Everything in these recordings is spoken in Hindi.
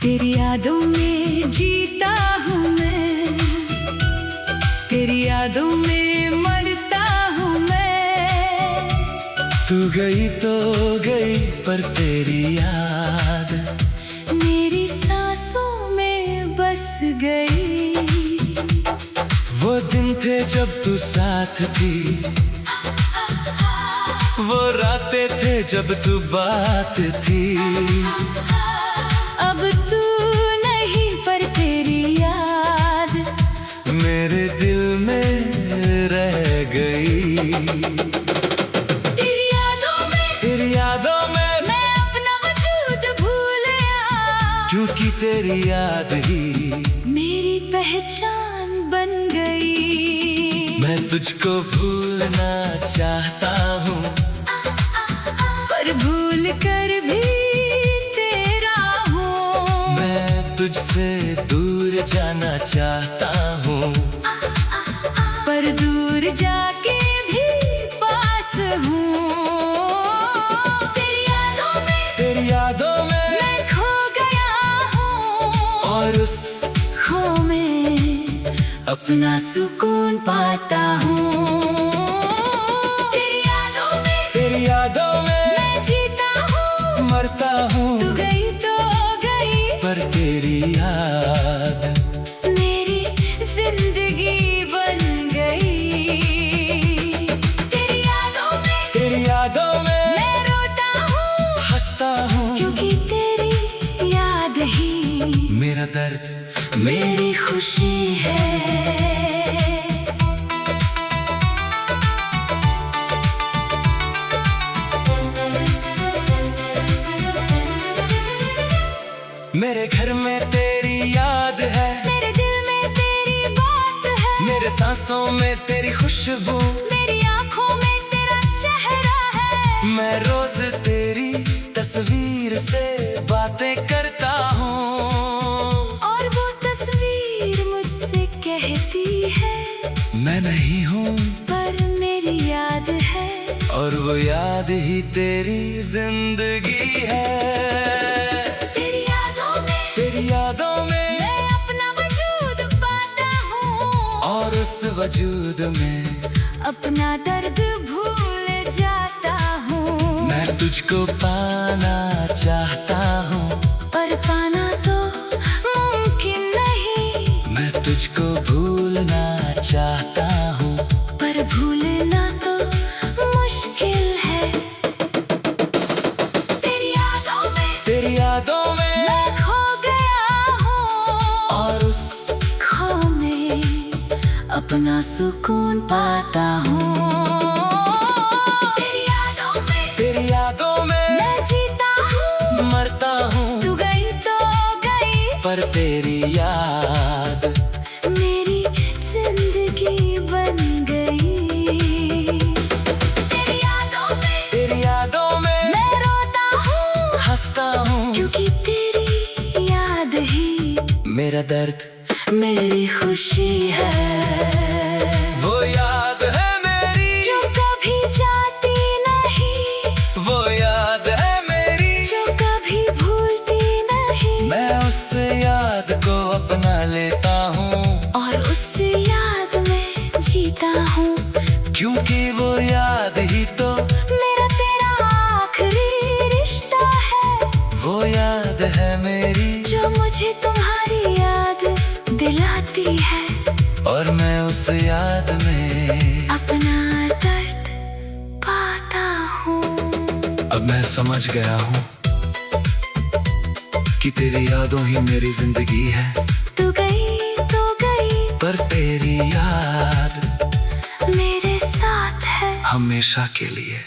तेरी यादों में जीता हूँ मैं, तेरी यादों में मरता हूँ मैं। तू गई तो गई पर तेरी याद मेरी सांसों में बस गई। वो दिन थे जब तू साथ थी, वो रातें थे जब तू बात थी। अब तू नहीं पर तेरी याद मेरे दिल में रह गई। तेरी यादों में मैं अपना वजूद भूल गया, क्योंकि तेरी याद ही मेरी पहचान बन गई। मैं तुझको भूलना चाहता हूँ, पर भूल कर भी तेरा हूँ। मैं तुझसे दूर जाना चाहता हूँ, पर दूर जाके भी पास हूँ। तेरी यादों में मैं खो गया हूँ, और उस खो में अपना सुकून पाता हूँ। तेरी यादों में मैं जीता हूँ, मरता हूँ। तू गई तो गई, पर तेरी याद मेरी जिंदगी बन गई। तेरी यादों में मैं रोता हूँ, हंसता हूँ, क्योंकि तेरी याद ही मेरा दर्द मेरी खुशी है। मेरे घर में तेरी याद है, मेरे दिल में तेरी बात है, मेरे सांसों में तेरी खुशबू, मेरी आंखों में तेरा चेहरा है। मैं रोज तेरी तस्वीर से बातें करता हूँ, और वो तस्वीर मुझसे कहती है मैं नहीं हूँ पर मेरी याद है। और वो याद ही तेरी जिंदगी है। तेरी यादों में मैं अपना वजूद पाता हूँ, और उस वजूद में अपना दर्द भूल जाता हूँ। मैं तुझको पाना चाहता हूँ, पर पाना तो मुमकिन नहीं, मैं तुझको भूलना चाहता हूँ, पर भूलना तो मुश्किल है। तेरी यादों में मैं खो गया हूँ, और उस खो में अपना सुकून पाता हूँ। तेरी यादों में मैं जीता हूँ, मरता हूँ, तू गई तो गई, पर तेरी याद मेरी जिंदगी बन गई। तेरी यादों में मैं रोता हूँ, हंसता हूँ, क्योंकि तेरी याद ही मेरा दर्द मेरी खुशी है। वो याद है मेरी जो कभी जाती नहीं, वो याद है मेरी जो कभी भूलती नहीं, मैं उस याद को अपना लेता हूँ, और उस याद में जीता हूँ, क्योंकि वो याद ही तो मेरा तेरा आखिरी रिश्ता है। वो याद है मेरी जो मुझे तुम्हारी याद दिलाती है, और मैं उस याद में अपना दर्द पाता हूँ। अब मैं समझ गया हूँ कि तेरी यादों ही मेरी जिंदगी है। तू गई तो गई, पर तेरी याद मेरे साथ है हमेशा के लिए।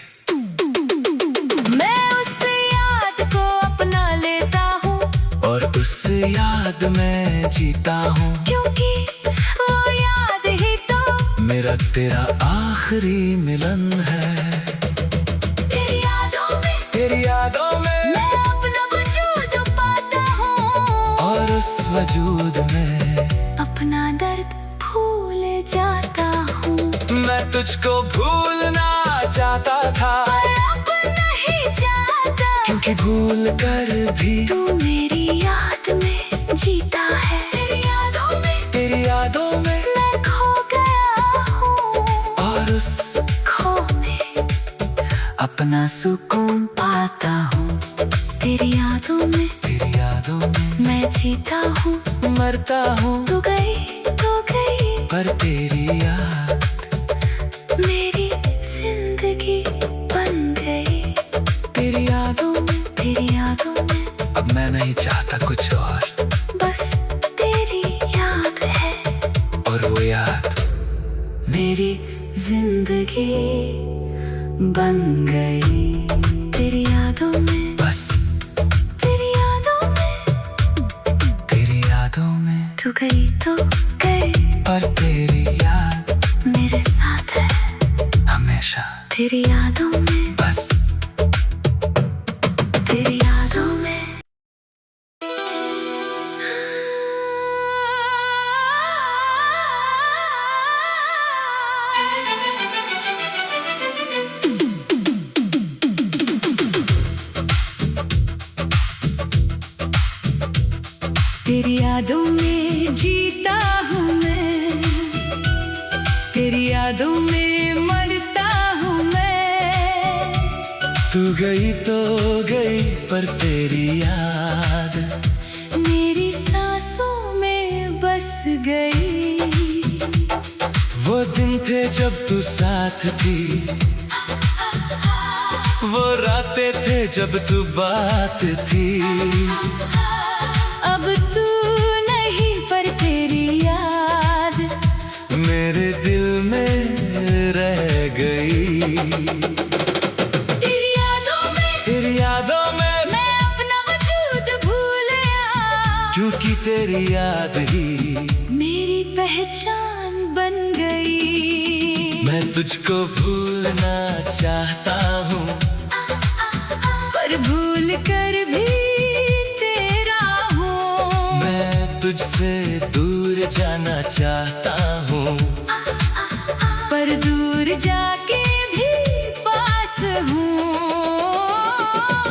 मैं उस याद को अपना लेता हूँ, और उस याद में जीता हूँ, क्योंकि वो याद ही तो मेरा तेरा आखिरी मिलन है। तेरी यादों में मैं अपना वजूद पाता हूँ, और उस वजूद में अपना दर्द भूल जाता हूँ। मैं तुझको भूलना चाहता था, पर अब नहीं चाहता, क्योंकि भूल कर भी तू मेरी याद में अपना सुकून पाता हूँ। तेरी यादों में, तेरी यादों में मैं जीता हूँ। मरता हूँ, तू गई तो गई, पर तेरी याद मेरी जिंदगी बन गई। तेरी यादों में, तेरी यादों में अब मैं नहीं चाहता कुछ और, बस तेरी याद है, और वो याद मेरी जिंदगी बन गई। तेरी यादों में, बस तेरी यादों में, तेरी यादों में तू गई तो गई, पर तेरी याद मेरे साथ है हमेशा। तेरी यादों में, बस तेरी यादों में। तेरी यादों में जीता हूँ मैं, तेरी यादों में मरता हूँ मैं। तू गई तो गई, पर तेरी याद मेरी सांसों में बस गई। वो दिन थे जब तू साथ थी, वो रातें थे जब तू बात थी। अब तू नहीं, पर तेरी याद मेरे दिल में रह गई। तेरी यादों में, तेरी यादों में मैं अपना वजूद भूल गया, क्योंकि तेरी याद ही मेरी पहचान बन गई। मैं तुझको भूलना चाहता हूँ, पर भूल कर भी तेरा हूँ। मैं तुझसे दूर जाना चाहता हूँ, पर दूर जाके भी पास हूँ।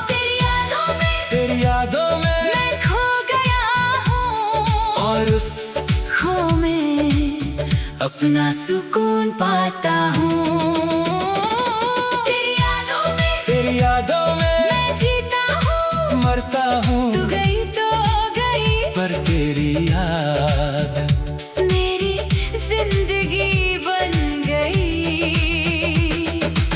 तेरी यादों में, तेरी यादों में मैं खो गया हूँ, और उस खो में अपना सुकून पाता हूँ। तेरी यादों में, तेरी यादों में मैं जीता हूँ। मरता हूँ, तू गई तो गई, पर तेरी याद मेरी जिंदगी बन गई।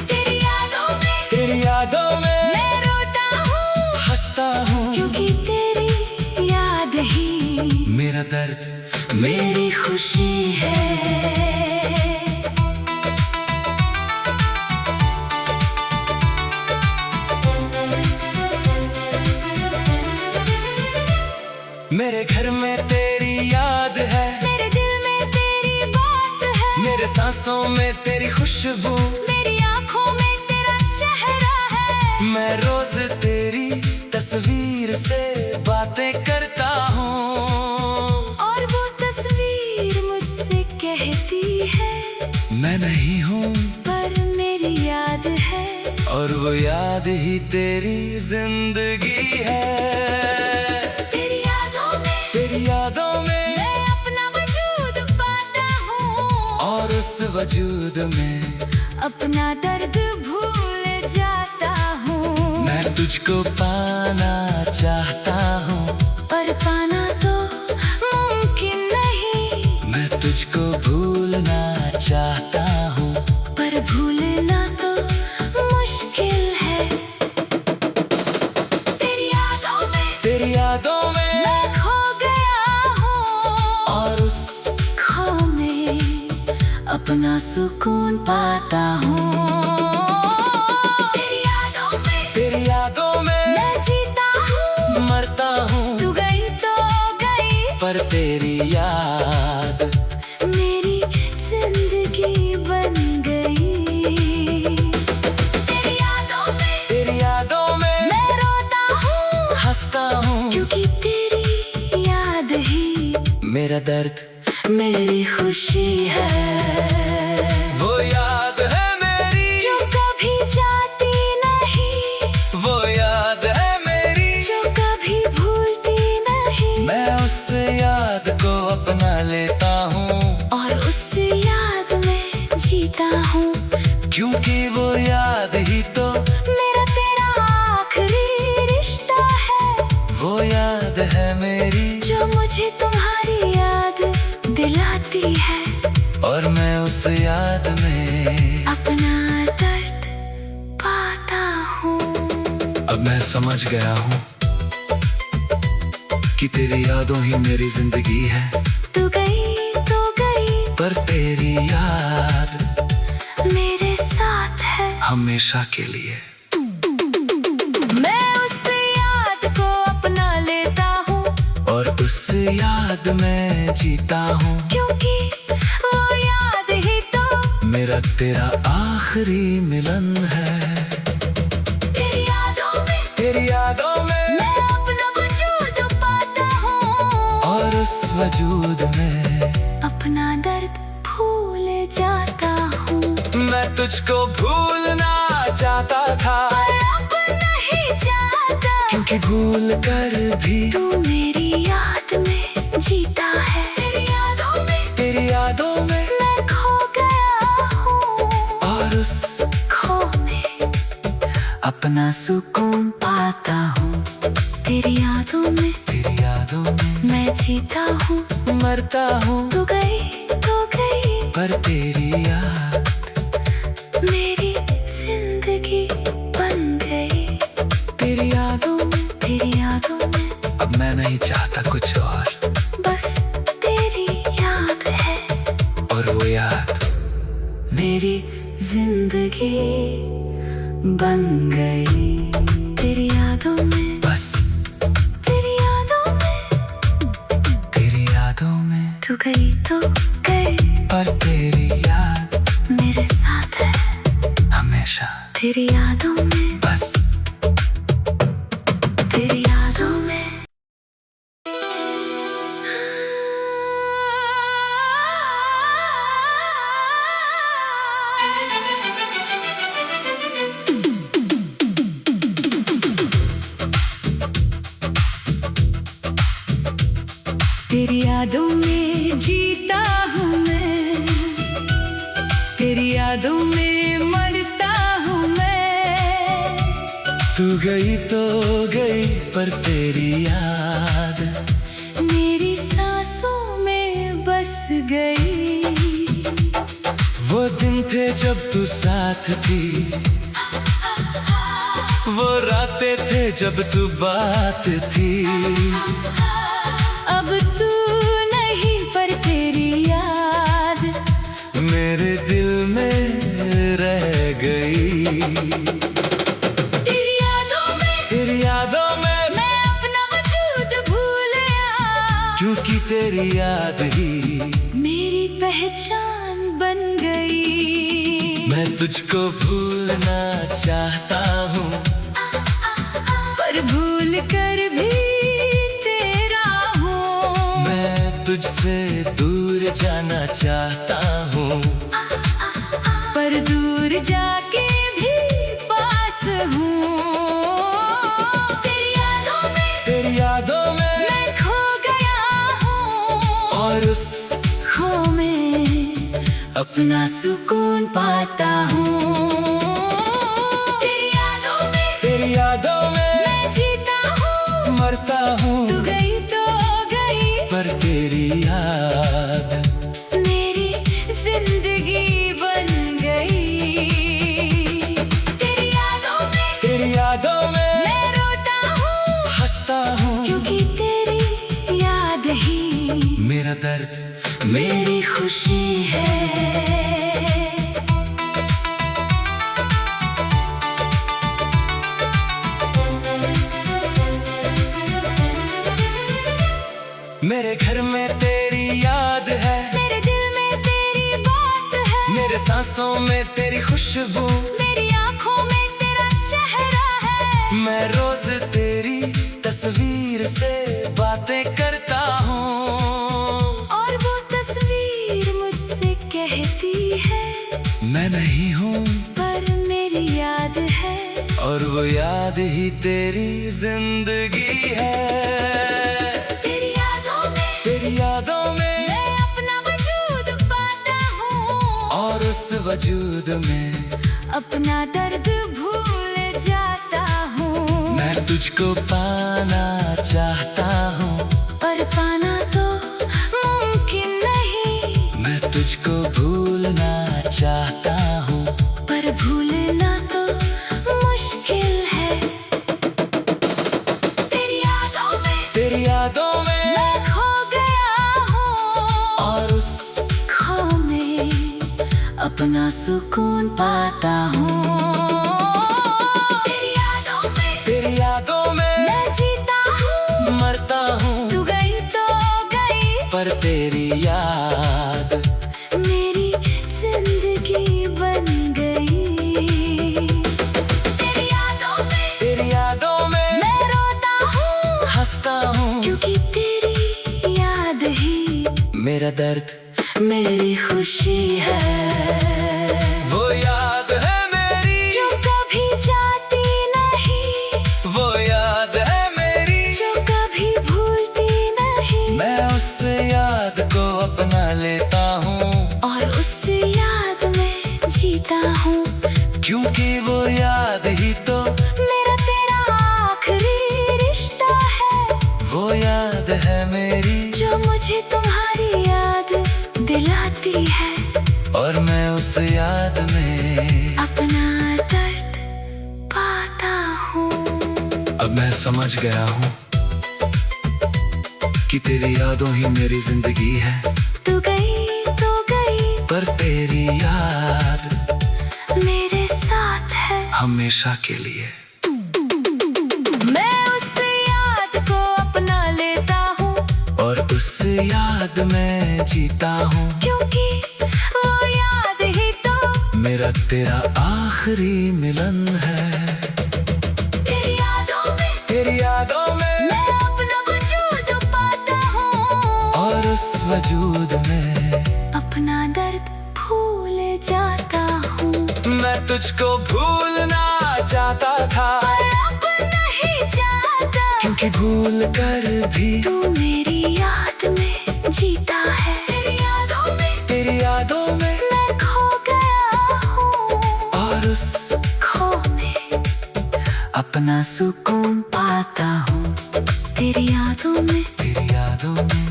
तेरी यादों में, तेरी यादों में मैं रोता हूँ, हंसता हूँ, क्योंकि तेरी याद ही मेरा दर्द मेरी खुशी है। मेरे घर में तेरी याद है, मेरे दिल में तेरी बात है, मेरे सांसों में तेरी खुशबू, मेरी आंखों में तेरा चेहरा है। मैं रोज तेरी तस्वीर से बातें करता हूँ, और वो तस्वीर मुझसे कहती है, मैं नहीं हूँ पर मेरी याद है, और वो याद ही तेरी जिंदगी है। तेरी यादों में, तेरी यादों में मैं अपना वजूद पाता हूँ, और उस वजूद में अपना दर्द भूल जाता हूँ। मैं तुझको पाना चाहता हूँ, पर पाना तो मुमकिन नहीं, मैं तुझको भूलना चाहता हूँ, पर भूलना तो मुश्किल है। तेरी यादों में, तेरी यादों में मैं खो गया हूँ, और उस खो में अपना सुकून पाता हूँ। तेरी यादों में, तेरी यादों में मैं जीता हूँ। मरता हूँ, तू गई तो गई, पर तेरी याद मेरी जिंदगी बन गई। तेरी यादों में, तेरी यादों में मैं रोता हूँ, हंसता हूँ, क्योंकि तेरी याद ही मेरा दर्द मेरी खुशी है। वो याद है मेरी जो कभी जाती नहीं, वो याद है मेरी जो कभी भूलती नहीं, मैं उस याद को अपना लेता हूँ, और उस याद में जीता हूँ, क्योंकि वो याद ही तो याद है मेरी, जो मुझे तुम्हारी याद दिलाती है। और मैं उस याद में अपना दर्द पाता हूँ। अब मैं समझ गया हूँ कि तेरी यादों ही मेरी जिंदगी है। तू गई तो गई, पर तेरी याद मेरे साथ है हमेशा के लिए। मैं उस याद को अपना लेता हूँ, और उस याद में जीता हूँ, क्योंकि वो याद ही तो मेरा तेरा आखिरी मिलन है। तेरी यादों में, तेरी यादों में मैं अपना वजूद पाता हूँ। और उस वजूद में अपना दर्द भूल जाता हूँ। मैं तुझको भूलना चाहता था, पर अब नहीं चाहता, क्योंकि भूल कर भी तू मेरी याद में जीता है। तेरी यादों में, तेरी यादों में मैं खो गया हूँ, और उस खो में अपना सुकून पाता हूँ। तेरी यादों में, तेरी यादों में मैं जीता हूँ। मरता हूँ, तू गई तो गई, पर तेरी याद मेरी जिंदगी बन गई। तेरी यादों में, तेरी यादों में अब मैं नहीं चाहता कुछ और, बस तेरी याद है, और वो याद मेरी जिंदगी बन गई। तेरी यादों में, बस तेरी यादों में, तेरी यादों में तू गई तो गई, पर तेरी याद मेरे साथ है हमेशा। तेरी यादों में, बस तेरी यादों में। तेरी यादों में जीता हूँ मैं, तेरी यादों में मरता हूँ मैं। तू गई तो गई, पर तेरी याद मेरी सांसों में बस गई। वो दिन थे जब तू साथ थी, वो रातें थे जब तू बात थी। अब तू नहीं, पर तेरी याद मेरे दिल में रह गई। तेरी यादों में, तेरी यादों में मैं अपना वजूद भूल गया, क्योंकि तेरी याद ही मेरी पहचान बन गई। मैं तुझको भूलना चाहता हूँ, पर भूल कर भी तेरा हूँ। मैं तुझसे दूर जाना चाहता हूँ, पर दूर जाके भी पास हूँ। तेरी यादों में, तेरी यादों में मैं खो गया हूँ, और उस खो में अपना सुकून पाता हूँ। तेरी यादों में, तेरी यादों में मैं जीता हूँ। मरता हूँ, तू गई तो गई, पर तेरी याद मेरी जिंदगी बन गई। तेरी यादों में, तेरी यादों में मैं रोता हूँ, हंसता हूँ, क्योंकि तेरी याद ही मेरा दर्द मेरी खुशी है। मेरे घर में तेरी याद है, मेरे दिल में तेरी बात है, मेरे सांसों में तेरी खुशबू, मेरी आंखों में तेरा चेहरा है। मैं रोज तेरी तस्वीर से बातें करता हूँ, और वो तस्वीर मुझसे कहती है, मैं नहीं हूँ पर मेरी याद है, और वो याद ही तेरी जिंदगी है। तेरी यादों में, तेरी यादों में मैं अपना वजूद पाता हूँ, और उस वजूद में अपना दर्द भूल जाता हूँ। मैं तुझको पाना चाहता अपना सुकून पाता हूँ। तेरी यादों में मैं जीता हूँ, मरता हूँ। तू गई तो गई, पर तेरी याद मेरी जिंदगी बन गई। तेरी यादों में मैं रोता हूँ, हंसता हूँ। क्योंकि तेरी याद ही मेरा दर्द, मेरी खुशी है। वो याद है मेरी जो कभी जाती नहीं, वो याद है मेरी जो कभी भूलती नहीं। मैं उस याद को अपना लेता हूँ, और उस याद में जीता हूँ, क्योंकि वो याद ही तो मेरा तेरा आखिरी रिश्ता है। वो याद है मेरी जो मुझे तुम्हारी याद दिलाती है, और मैं उस याद में अपना दर्द पाता हूँ। अब मैं समझ गया हूँ कि तेरी यादों ही मेरी जिंदगी है। तू गई तो गई, पर तेरी याद मेरे साथ है हमेशा के लिए। मैं उस याद को अपना लेता हूँ, और उस याद में जीता हूँ, क्योंकि वो याद ही तो मेरा तेरा आखिरी मिलन है। तेरी यादों में मैं अपना वजूद पाता हूँ, और उस वजूद में अपना दर्द भूल जाता हूँ। मैं तुझको भूलना चाहता था, पर अब नहीं चाहता, क्योंकि भूल कर भी तू मेरी याद में जीता है। तेरी यादों में मैं खो गया हूँ, और उस खो में अपना सुकून पाता हूँ। तेरी यादों में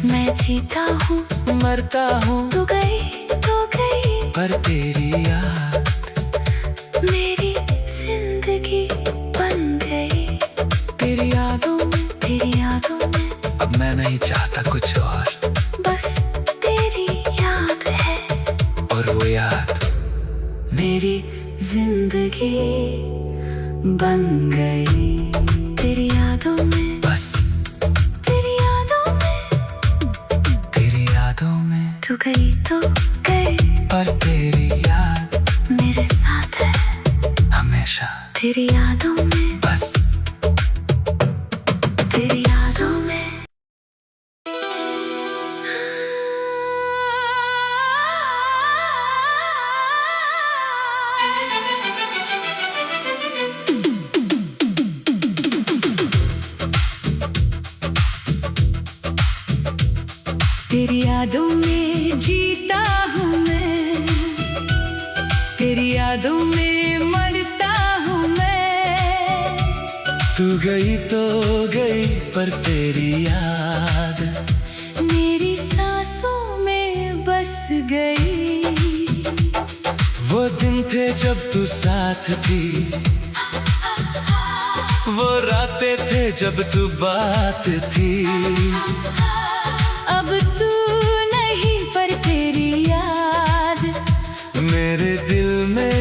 मैं जीता हूँ, मरता हूँ। तू गई तो गई, पर तेरी याद मेरी जिंदगी बन गई। तेरी यादों में अब मैं नहीं चाहता कुछ और, बस तेरी याद है, और वो याद मेरी जिंदगी बन गई। तेरी यादों में, बस तेरी यादों में तू गई तो गई, पर तेरी याद मेरे साथ है हमेशा। तेरी यादों में, बस तेरी यादों में। तेरी यादों में जीता हूँ मैं, तेरी यादों में मरता हूँ मैं। तू गई तो गई, पर तेरी याद मेरी सांसों में बस गई। वो दिन थे जब तू साथ थी, वो रातें थे जब तू बात थी। अब तू नहीं, पर तेरी याद मेरे दिल में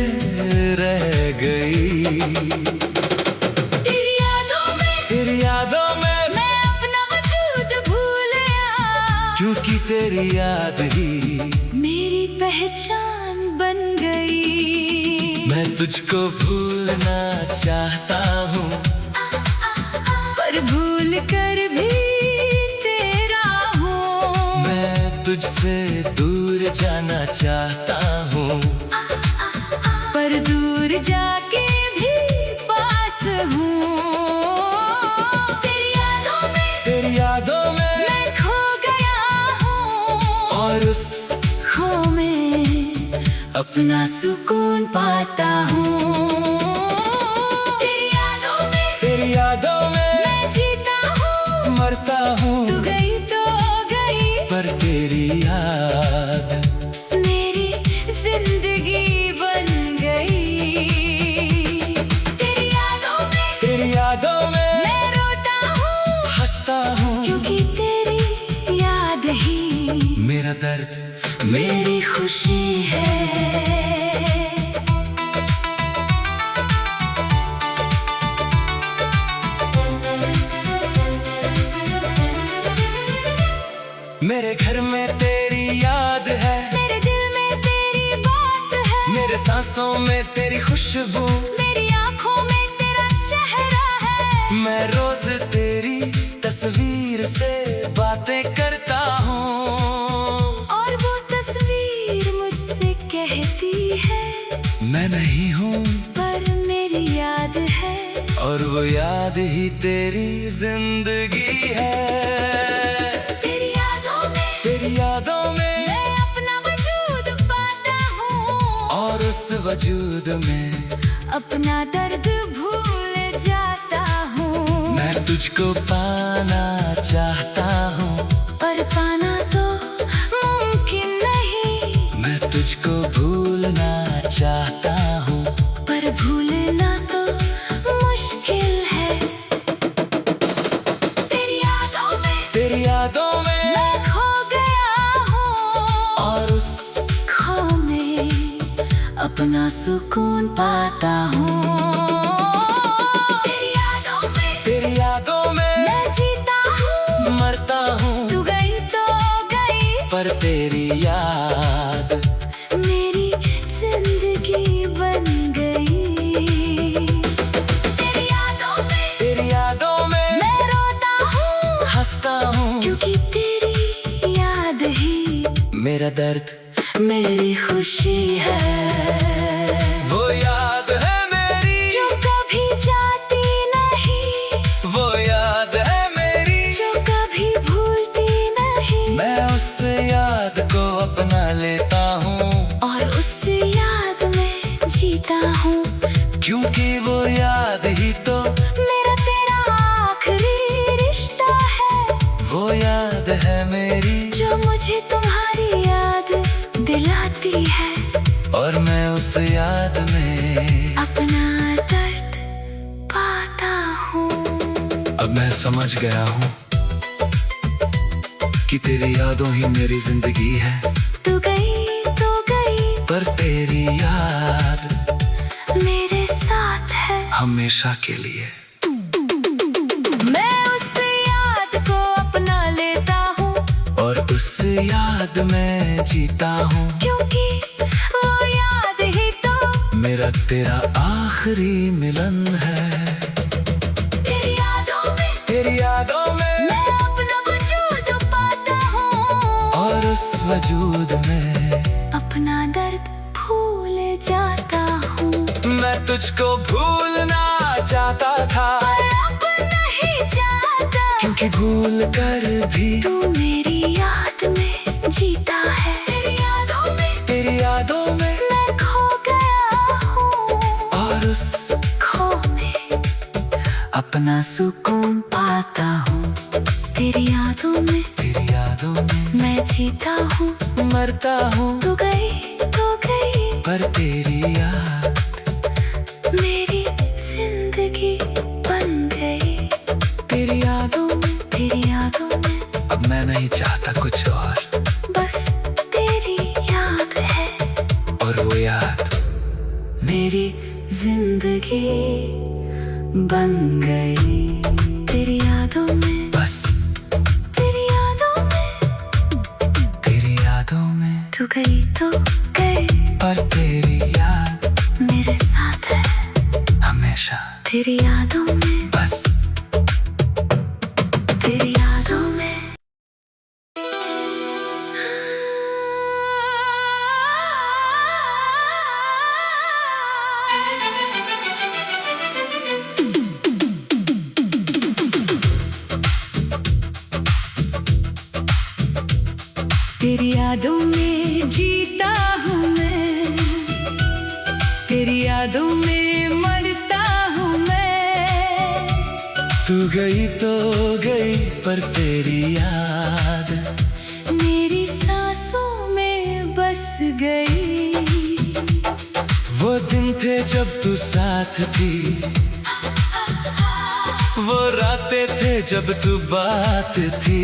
रह गई। तेरी यादों में मैं अपना वजूद भूल गया, क्योंकि तेरी याद ही मेरी पहचान बन गई। मैं तुझको भूलना चाहता हूँ, पर भूल कर भी तेरा हूँ। मैं तुझसे दूर जाना चाहता हूँ, पर दूर जाके भी पास हूँ। तेरी यादों में मैं खो गया हूँ, और उस खो में अपना सुकून पाता हूँ। तेरी यादों में मैं जीता हूँ, मरता हूँ। तू गई तो गई, पर तेरी याद मेरी जिंदगी बन गई। तेरी यादों में मैं रोता हूँ, हंसता हूँ, क्योंकि तेरी याद ही मेरा दर्द मेरी खुशी है। मेरे घर में तेरी याद है, मेरे दिल में तेरी बात है, मेरे सांसों में तेरी खुशबू, मेरी आंखों में तेरा चेहरा है। मैं रोज तेरी तस्वीर से बातें करता हूँ, और वो तस्वीर मुझसे कहती है मैं नहीं हूँ पर मेरी याद है, और वो याद ही तेरी जिंदगी है। तेरी यादों में मैं अपना वजूद पाता हूँ, और उस वजूद में अपना दर्द भूल जाता हूँ। मैं तुझको पाना चाहता हूँ, पर पाना तो मुमकिन नहीं, मैं तुझको भूलना चाहता हूँ, पर भूलना तो मुश्किल है। तेरी यादों में मैं खो गया हूँ, और उस खो में अपना सुकून पाता हूँ। तेरी यादों में मैं जीता हूँ, मरता हूँ, तू गई तो गई, पर तेरी याद मेरी जिंदगी बन गई। तेरी यादों में मैं रोता हूँ, हंसता हूँ, क्योंकि तेरी याद ही मेरा दर्द, मेरी खुशी है। वो याद है मेरी जो कभी जाती नहीं, वो याद है मेरी जो कभी भूलती नहीं, मैं उस याद को अपना लेता हूँ, और उस याद में जीता हूँ, क्योंकि वो याद ही तो मेरा तेरा आखिरी रिश्ता है। वो याद है मेरी जो मुझे तुम्हारी याद दिलाती है, और मैं उस याद में अपना दर्द पाता हूँ। अब मैं समझ गया हूँ कि तेरी यादों ही मेरी जिंदगी है, तू गई तो गई, पर तेरी याद मेरे साथ है हमेशा के लिए। मैं उस याद को अपना लेता हूँ, और उस याद में जीता हूँ, क्योंकि वो याद ही तो मेरा तेरा आखिरी मिलन है। तेरी यादों में मैं अपना वजूद पाता हूँ, और उस वजूद में अपना दर्द भूल जाता हूँ, मैं तुझको भूलना चाहता था, पर अब नहीं चाहता, क्योंकि भूल कर भी तू मेरी याद में जीता है। तेरी यादों में मैं खो गया हूँ, और उस खो में अपना सुकून पाता हूँ। तेरी यादों में मैं जीता हूँ, मरता हूँ, तू गई तो गई, पर तेरी याद मेरी जिंदगी बन गई। तेरी यादों में अब मैं नहीं चाहता कुछ और, बस तेरी याद है, और वो याद मेरी जिंदगी बन गई। तेरी यादों में, बस तेरी यादों में तू गई तो गई, पर तेरी याद मेरे साथ है हमेशा। तेरी यादों में, बस तेरी यादों में। तेरी यादों में जीता हूँ मैं, तेरी यादों में मरता हूँ मैं। तू गई तो गई, पर तेरी याद मेरी सांसों में बस गई। वो दिन थे जब तू साथ थी, वो रातें थे जब तू बात थी।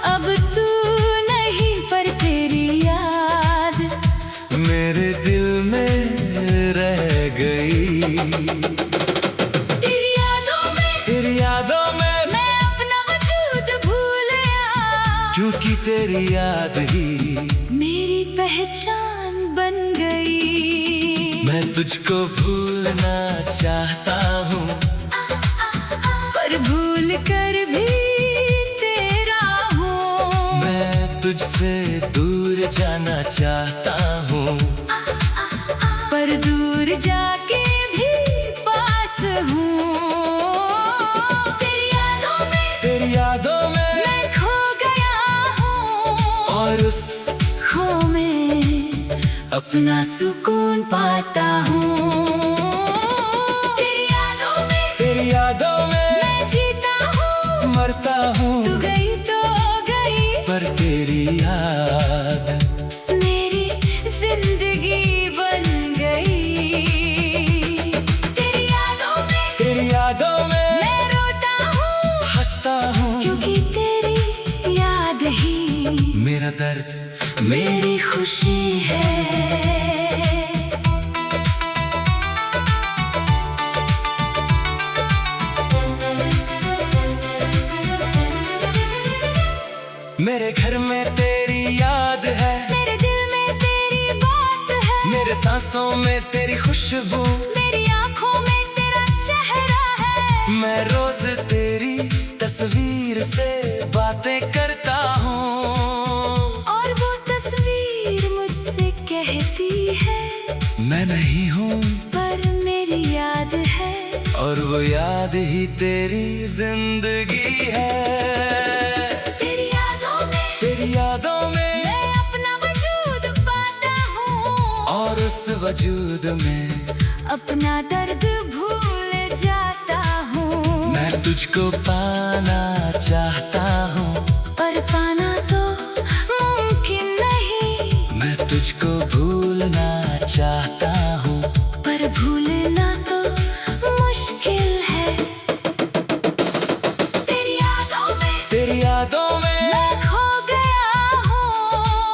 अब तू नहीं, पर तेरी याद मेरे दिल में रह गई। तेरी यादों में मैं मैं अपना वजूद भूल गया तेरी याद ही मेरी पहचान बन गई। मैं तुझको भूलना चाहता हूँ, पर भूल कर भी तेरा हूँ। मैं तुझसे दूर जाना चाहता हूँ, पर दूर जाके भी पास हूँ। तेरी यादों में मैं खो गया हूँ, और उस खो में अपना सुकून पाता हूँ। तेरी यादों में मैं जीता हूँ, मरता हूँ। तू गई तो गई, पर तेरी याद मेरी जिंदगी बन गई। तेरी यादों में मैं रोता हूँ, हंसता हूँ, क्योंकि तेरी याद ही मेरा दर्द मेरी खुशी है। मेरे घर में तेरी याद है, मेरे दिल में तेरी बात है, मेरे सांसों में तेरी खुशबू, मेरी आँखों में तेरा चेहरा है। मैं रोज तेरी तस्वीर से बातें करता हूँ, और वो तस्वीर मुझसे कहती है, मैं नहीं हूँ पर मेरी याद है। और वो याद ही तेरी जिंदगी है। तेरी यादों में मैं अपना वजूद पाता हूँ, और उस वजूद में अपना दर्द भूल जाता हूँ। मैं तुझको पाना चाहता हूँ, पर पाना तो मुमकिन नहीं। मैं तुझको भूलना चाहता हूँ, पर भूलना तो मुश्किल है। तेरी यादों में मैं खो गया हूँ,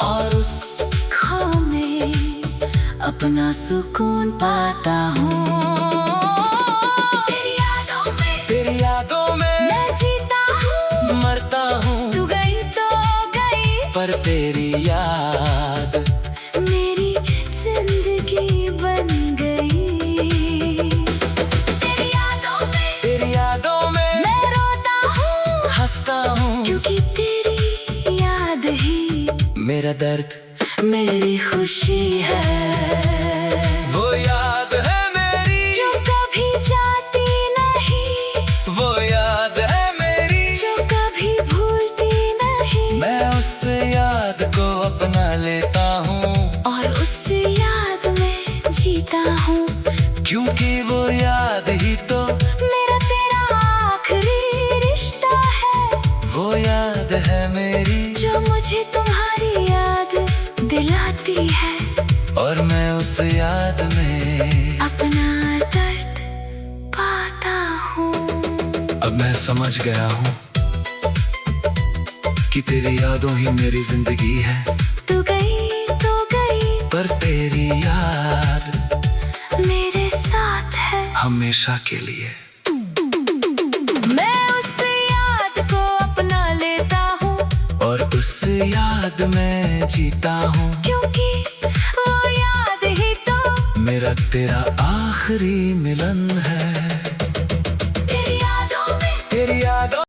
और उस खो में अपना सुकून पाता हूँ। तेरी यादों में मैं जीता हूँ, मरता हूँ। तू गई तो गई, पर तेरी याद मेरी जिंदगी बन गई। तेरी यादों में मैं रोता हूँ, हंसता हूँ, क्योंकि तेरी याद ही मेरा दर्द मेरी खुशी है। वो याद है मेरी जो कभी जाती नहीं, वो याद है मेरी जो कभी भूलती नहीं। मैं उस याद को अपना लेता हूँ, और उस याद में जीता हूँ, क्योंकि वो याद ही तो मेरा तेरा आखिरी रिश्ता है। वो याद है मेरी जो मुझे तुम्हारी याद दिलाती है, और मैं उस याद में अपना दर्द पाता हूँ। अब मैं समझ गया हूँ कि तेरी यादों ही मेरी जिंदगी है। तू गई तो गई, पर तेरी याद मेरे साथ है हमेशा के लिए। मैं उस याद को अपना लेता हूँ, और उस याद में जीता हूँ, क्योंकि वो याद ही तो मेरा तेरा आखिरी मिलन है। तेरी यादों में तेरी यादों